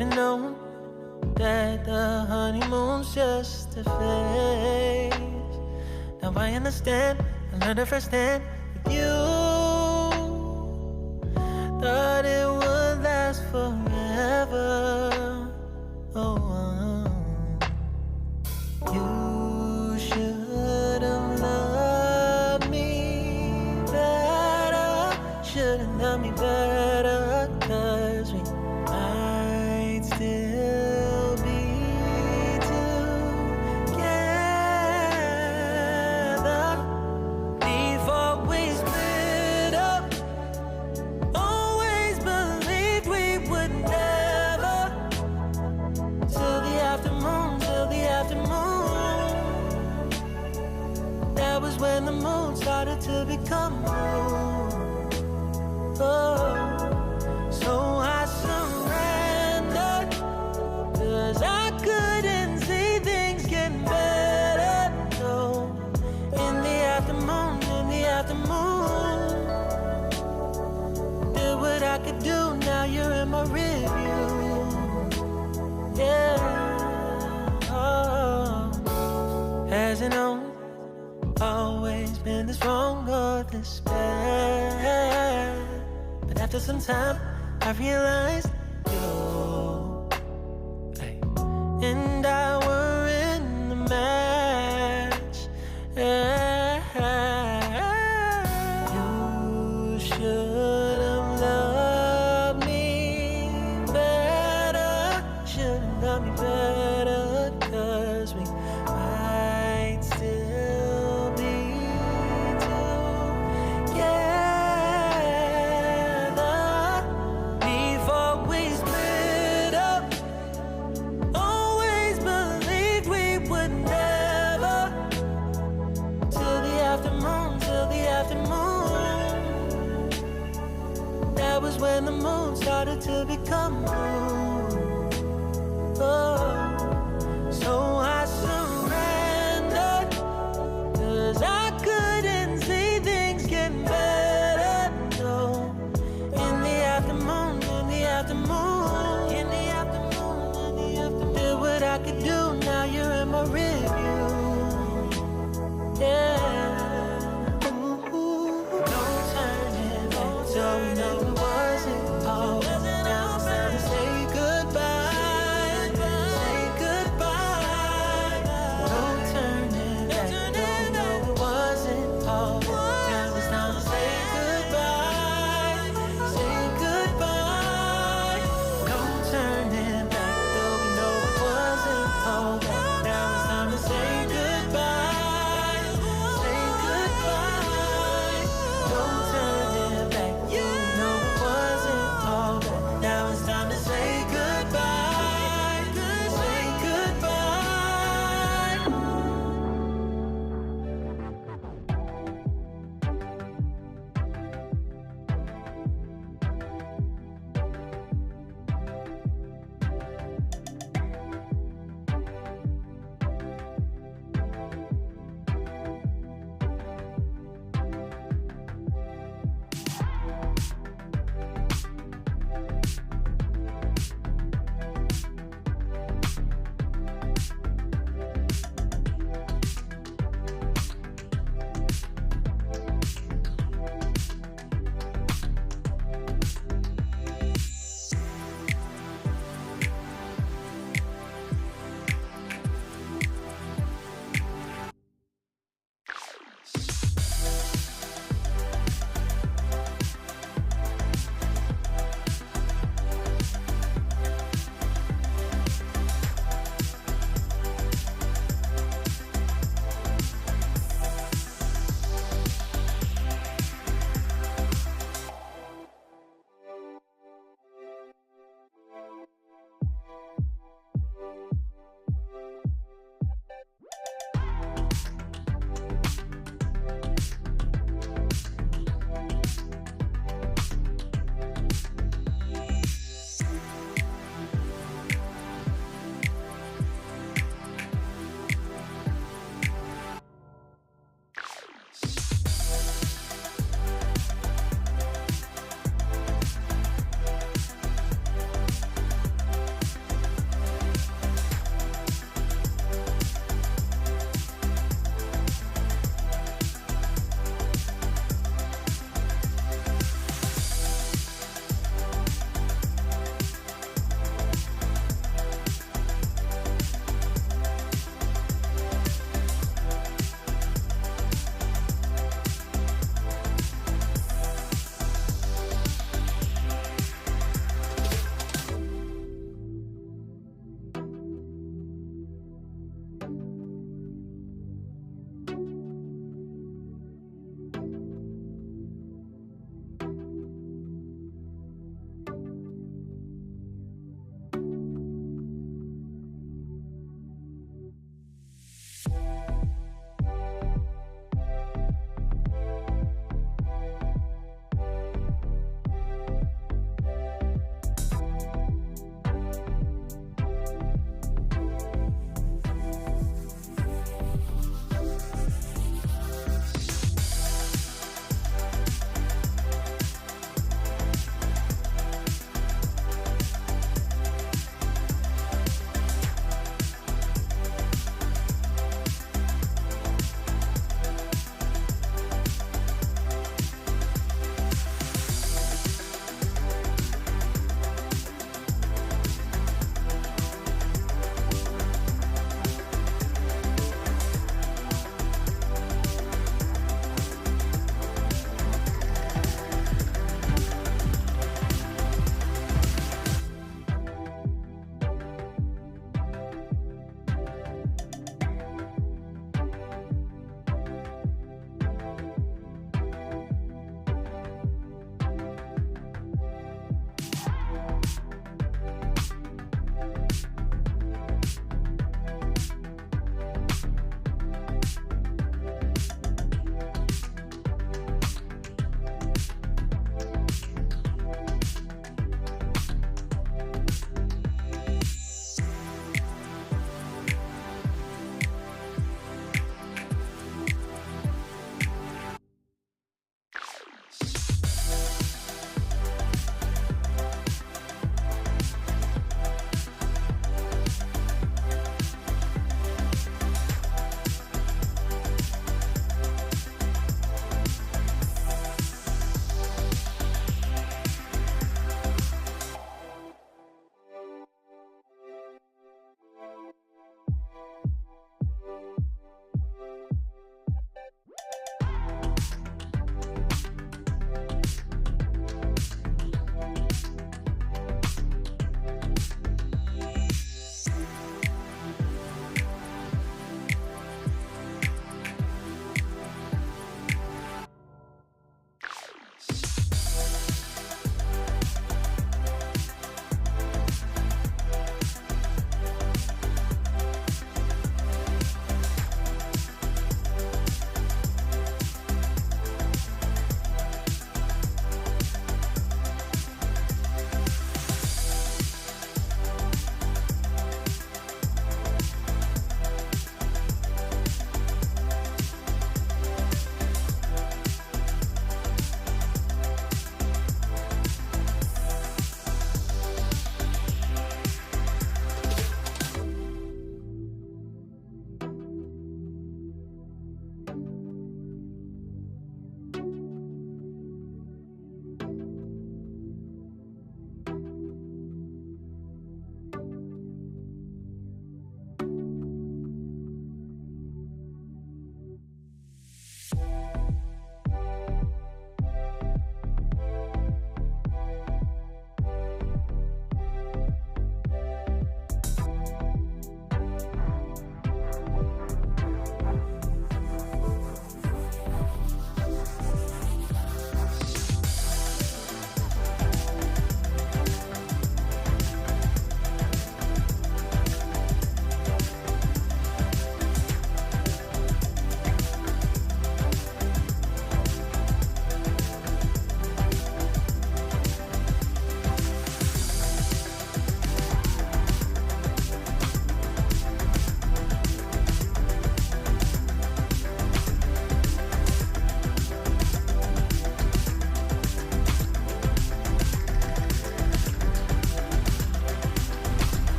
Should've known that the honeymoon's just a phase. Now I understand, I learned it firsthand with you. Thought it would last forever. Oh, you should've loved me better. Should've loved me better, 'cause we might still be together before we split up. Always believed we would never. Till the afternoon, till the afternoon. That was when the moon started to become moon. Oh, so I surrendered, 'cause I couldn't see things getting better. So in the afternoon, did what I could do, now you're in my review. Yeah, oh. Hasn't always been this wrong or this bad, but after some time I realized you and I were in the match. You should've loved me better. Should've loved me better, 'cause we might still be together before we split up. Always believed we would never. Till the afternoon, till the afternoon. That was when the moon started to become moon.